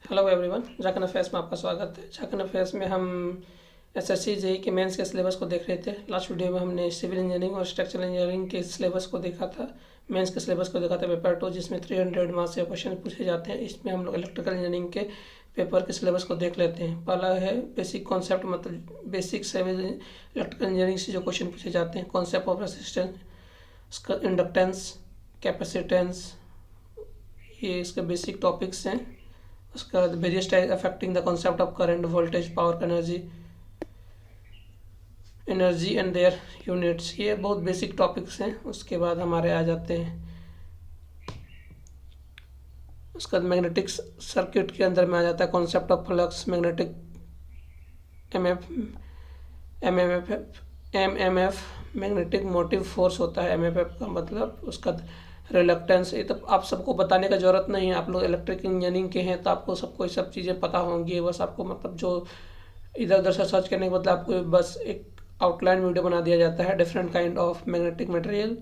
Hello everyone, Jharkhand affairs में आपका स्वागत है। झारखंड अफेयर्स में हम एसएससी जेई के मेंस के सिलेबस को देख रहे थे। लास्ट वीडियो में हमने सिविल इंजीनियरिंग और स्ट्रक्चरल इंजीनियरिंग के सिलेबस को देखा था, मेंस के सिलेबस को देखा था पेपर 2, जिसमें 300 मार्क्स से क्वेश्चन पूछे जाते हैं। इसमें हम लोग इलेक्ट्रिकल इंजीनियरिंग के पेपर के सिलेबस को देख लेते हैं। पहला है बेसिक कॉन्सेप्ट, मतलब बेसिक सिविल इलेक्ट्रिकल इंजीनियरिंग से जो क्वेश्चन पूछे जाते हैं। कॉन्सेप्ट ऑफ रेसिस्टेंस, इसका इंडक्टेंस, कैपेसिटेंस, ये इसके बेसिक टॉपिक्स हैं। उसके बाद various type affecting the concept of current, voltage, power, energy and their units, ये बहुत बेसिक टॉपिक्स हैं। उसके बाद हमारे आ जाते हैं, उसके बाद मैग्नेटिक सर्किट के अंदर में आ जाता है concept of flux, magnetic M M F magnetic motive force होता है। एम एफ एफ का मतलब उसका रिलक्टेंस। ये तो आप सबको बताने का ज़रूरत नहीं है, आप लोग इलेक्ट्रिक इंजीनियरिंग के हैं तो आपको सबको ये सब चीज़ें पता होंगी। बस आपको मतलब जो इधर उधर से सर्च करने के बदले आपको बस एक आउटलाइन वीडियो बना दिया जाता है। Different kind of magnetic material,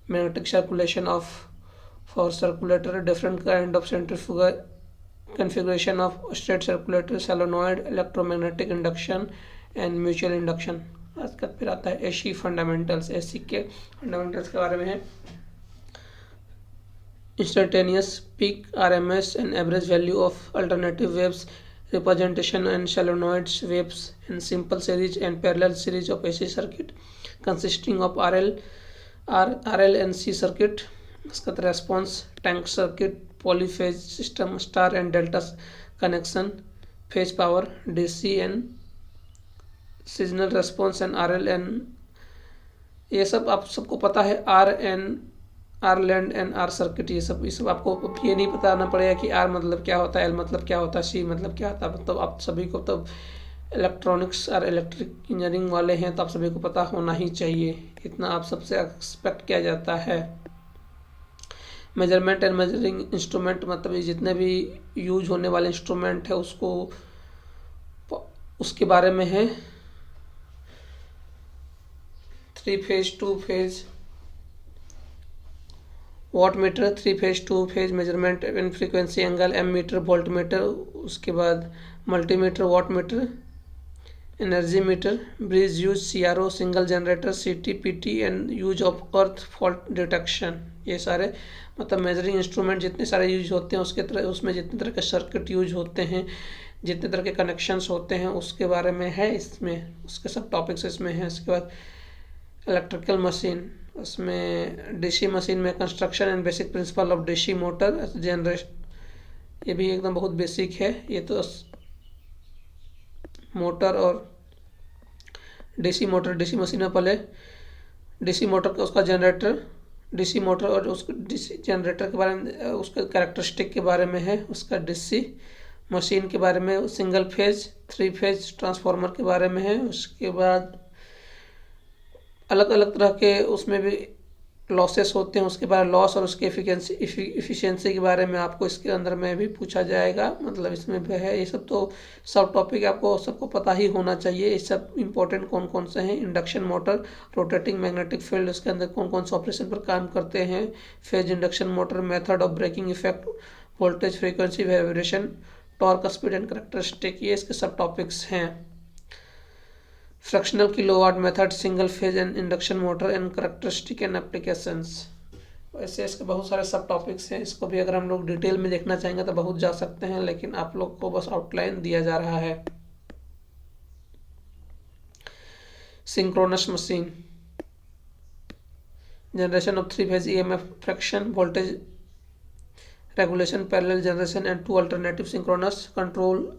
magnetic circulation of for circulator, different kind of centrifugal configuration of straight circulator, solenoid, electromagnetic induction and mutual induction। उसके बाद फिर आता है एसी फंडामेंटल्स। एसी के फंडामेंटल्स के बारे में है instantaneous peak, RMS and average value of alternative waves representation and solenoid waves in simple series and parallel series of AC circuit consisting of RL and C circuit। उसका response tank circuit, polyphase system, star and delta connection, phase power, DC and seasonal response and RL N, ये सब आप सबको पता है। R land and R circuit, ये सब आपको ये नहीं बताना पड़ेगा कि आर मतलब क्या होता है, एल मतलब क्या होता है, सी मतलब क्या होता है। मतलब आप सभी को तो इलेक्ट्रॉनिक्स और इलेक्ट्रिक इंजीनियरिंग वाले हैं तो आप सभी को पता होना ही चाहिए, इतना आप सबसे एक्सपेक्ट किया जाता है। मेजरमेंट एंड मेजरिंग इंस्ट्रूमेंट, मतलब जितने भी यूज होने वाले इंस्ट्रूमेंट है उसके बारे में है। 3 phase 2 phase wattmeter, 3 phase 2 phase measurement in frequency angle, ammeter, voltmeter, उसके बाद multimeter, wattmeter, energy meter, bridge use, CRO, signal generator, CT, PT and use of earth fault detection, ये सारे मतलब measuring instrument जितने सारे use होते हैं उसमें जितने तरह के सर्किट यूज होते हैं, जितने तरह के कनेक्शंस होते हैं उसके बारे में है इसमें, उसके सब टॉपिक्स इसमें हैं। इसके बाद इलेक्ट्रिकल मशीन, उसमें डीसी मशीन में construction and basic principle of DC motor generation, ये भी एकदम बहुत बेसिक है। ये तो मोटर और डीसी मशीन में पहले डीसी मोटर का उसका जनरेटर, डीसी मोटर और उसके डीसी जनरेटर के बारे में, उसके कैरेक्टरिस्टिक के बारे में है। उसका डीसी मशीन के बारे में, सिंगल फेज 3 फेज ट्रांसफार्मर के बारे में है। उसके बाद अलग अलग तरह के उसमें भी लॉसेस होते हैं, उसके बारे में लॉस और उसके इफिशिएंसी के बारे में आपको इसके अंदर में भी पूछा जाएगा, मतलब इसमें भी है। ये सब तो सब टॉपिक आपको सबको पता ही होना चाहिए। ये सब इंपॉर्टेंट कौन कौन से हैं, induction motor, rotating magnetic field, उसके अंदर कौन कौन से ऑपरेशन पर काम करते हैं, phase induction motor, method of braking effect, voltage, frequency, variation, torque, speed and characteristic, ये इसके सब टॉपिक्स हैं। Fractional kilowatt method, single phase and induction motor and characteristic and applications, वैसे इसके बहुत सारे सब टॉपिक्स हैं। इसको भी अगर हम लोग डिटेल में देखना चाहेंगे तो बहुत जा सकते हैं, लेकिन आप लोग को बस आउटलाइन दिया जा रहा है। Synchronous machine, generation of 3 phase EMF, fraction, voltage regulation, parallel generation and 2 alternative synchronous control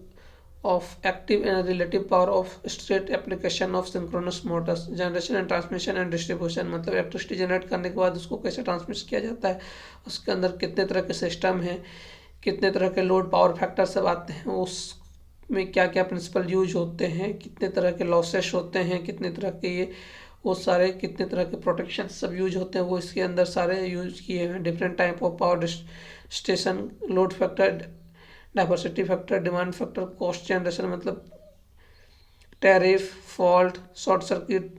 of active and relative power of straight application of synchronous motors, generation and transmission and distribution, मतलब electricity generate करने के बाद उसको कैसे transmit किया जाता है, उसके अंदर कितने तरह के सिस्टम हैं, कितने तरह के लोड पावर फैक्टर सब आते हैं, उसमें क्या क्या प्रिंसिपल यूज होते हैं, कितने तरह के लॉसेस होते हैं, कितने तरह के ये वो सारे कितने तरह के प्रोटेक्शन सब यूज होते हैं, वो इसके अंदर सारे यूज किए हैं। Different type of power station, load factor, diversity factor, demand factor, cost generation, मतलब tariff, fault, short circuit,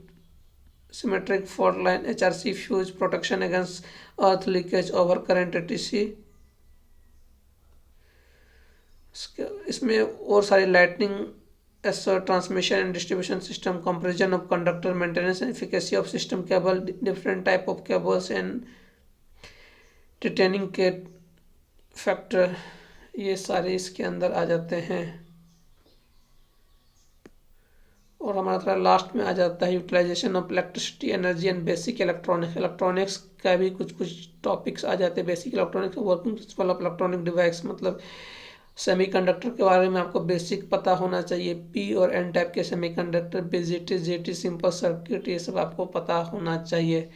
symmetric fault line, HRC, fuse, protection against earth leakage, over current, etc. इसके इसमें और सारी lightning arrester transmission and distribution system, comparison of conductor, maintenance and efficacy of system cable, different type of cables and retaining के factor, ये सारे इसके अंदर आ जाते हैं। और हमारा थोड़ा लास्ट में आ जाता है utilization of electricity energy and basic electronics. Electronics का भी कुछ टॉपिक्स आ जाते हैं। Basic electronics, working principle of electronic device, मतलब सेमीकंडक्टर के बारे में आपको बेसिक पता होना चाहिए। पी और एन टाइप के semiconductor, BJT, jetty, simple circuit, ये सब आपको पता होना चाहिए।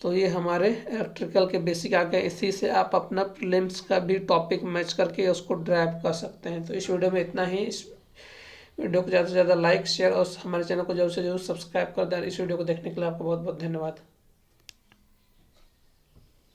तो ये हमारे इलेक्ट्रिकल के बेसिक आ गए। इसी से आप अपना प्रीलिम्स का भी टॉपिक मैच करके उसको ड्राइव कर सकते हैं। तो इस वीडियो में इतना ही। इस वीडियो को ज़्यादा से ज़्यादा लाइक, शेयर और हमारे चैनल को जरूर से जरूर सब्सक्राइब कर दें। इस वीडियो को देखने के लिए आपको बहुत बहुत धन्यवाद।